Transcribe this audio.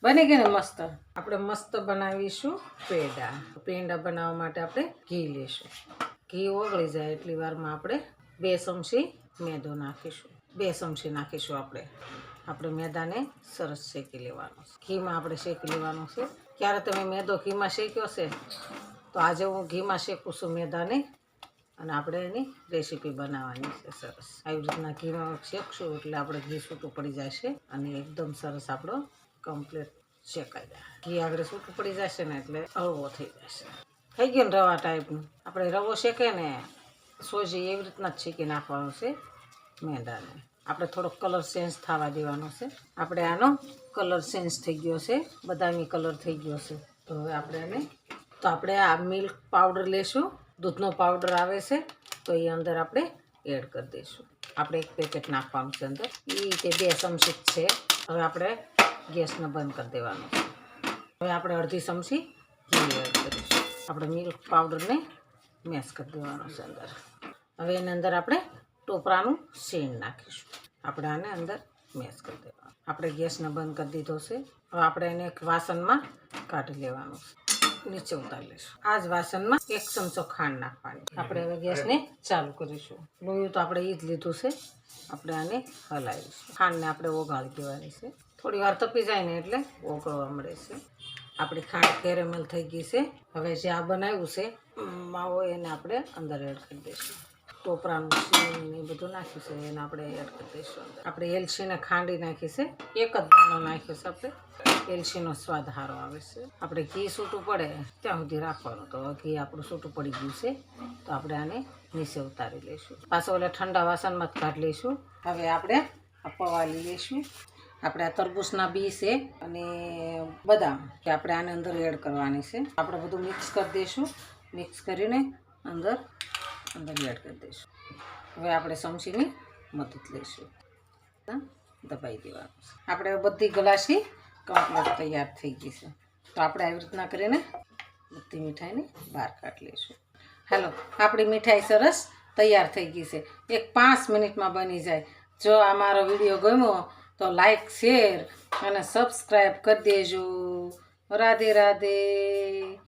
બની ગઈ ને મસ્ત. આપણે મસ્ત બનાવીશું પેંડા. પેંડા બનાવવા માટે આપણે ઘી લઈશું. ઘી ઓગળી જાય એટલી વારમાં આપણે 2 ચમચી મેદો નાખીશું. 2 ચમચી નાખીશું આપણે મેદાને સરસ શેકી લેવાનો છે. ઘીમાં આપણે શેકી લેવાનું છે. ક્યારે તમે મેદો ઘીમાં શેક્યો છે તો આજે હું ઘીમાં શેકું છું મેદાને, અને આપણે એની રેસીપી બનાવવાની છે સરસ. આવી રીતના ઘીમાં શેકશું એટલે આપણે ઘી છૂટું પડી જશે અને એકદમ સરસ આપણો કમ્પ્લીટ શેકાઈ જાય. ઘી આગળ છૂટું પડી જશે ને એટલે હળવો થઈ જશે. થઈ ગયો ને રવા ટાઈપનું. આપણે રવો શેકે ને સોજી એવી રીતના જ શેકી નાખવાનો છે મેદાને. આપણે થોડોક કલર ચેન્જ થવા દેવાનો છે. આપણે આનો કલર ચેન્જ થઈ ગયો છે, બદામી કલર થઈ ગયો છે. તો હવે આપણે આ મિલ્ક પાવડર લેશું. દૂધનો પાવડર આવે છે તો એ અંદર આપણે એડ કરી દઈશું. આપણે 1 પેકેટ નાખવાનું છે અંદર. એ તે 2 ચમચી છે. હવે આપણે ગેસને બંધ કરી દેવાનું છે. હવે આપણે અડધી ચમચી ઘી એડ કરીશું. આપણે મિલ્ક પાવડરને મેશ કરી દેવાનો છે અંદર. હવે એની અંદર આપણે ટોપરાનું શેણ નાખીશું. આપણે આને અંદર મેશ કરી દેવાનું. આપણે ગેસને બંધ કરી દીધો છે. હવે આપણે એને એક વાસણમાં કાઢી લેવાનું છે. નીચે ઉતારી લઈશું. આ જ વાસણમાં 1 ચમચો ખાંડ નાખવાની. આપણે હવે ગેસને ચાલુ કરીશું. લોયું તો આપણે એ જ લીધું છે. આપણે આને હલાવીશું. ખાંડને આપણે ઓગાળી દેવાની છે. થોડી વાર તપી જાય ને એટલે ઓગળવા મળે છે. આપણી ખાંડ કેરેમલ થઈ ગઈ છે. હવે જે આ બનાવ્યું છે માવો એને આપણે અંદર એડ કરી દઈશું. ટોપરાનું શીણ એ બધું નાખ્યું છે એને આપણે એડ કરી દઈશું અંદર. આપણે એલચીને ખાંડી નાખી છે. એક જ દાણો નાખ્યો છે આપણે. એલચીનો સ્વાદ સારો આવે છે. આપણે ઘી છૂટું પડે ત્યાં સુધી રાખવાનું. તો ઘી આપણું છૂટું પડી ગયું છે તો આપણે આને નીચે ઉતારી લઈશું. પાછો ઓલા ઠંડા વાસણમાં જ કાઢી લઈશું. હવે આપણે આ પવાલી લઈશું. આપણે આ તરબૂચના બી છે અને બદામ કે આપણે આને અંદર એડ કરવાની છે. આપણે બધું મિક્સ કરી દઈશું. મિક્સ કરીને અંદર એડ કરી દઈશું. હવે આપણે ચમચીની મદદ લઈશું. દબાઈ દેવાનું છે. આપણે બધી ગલાસી કમ્પ્લીટ તૈયાર થઈ ગઈ છે. તો આપણે આવી રીતના કરીને બધી મીઠાઈને બહાર કાઢી લઈશું. હાલો, આપણી મીઠાઈ સરસ તૈયાર થઈ ગઈ છે. એક 5 મિનિટમાં બની જાય. જો આ મારો વિડીયો ગમ્યો તો લાઈક, શેર અને સબસ્ક્રાઈબ કરી દેજો. રાધે રાધે.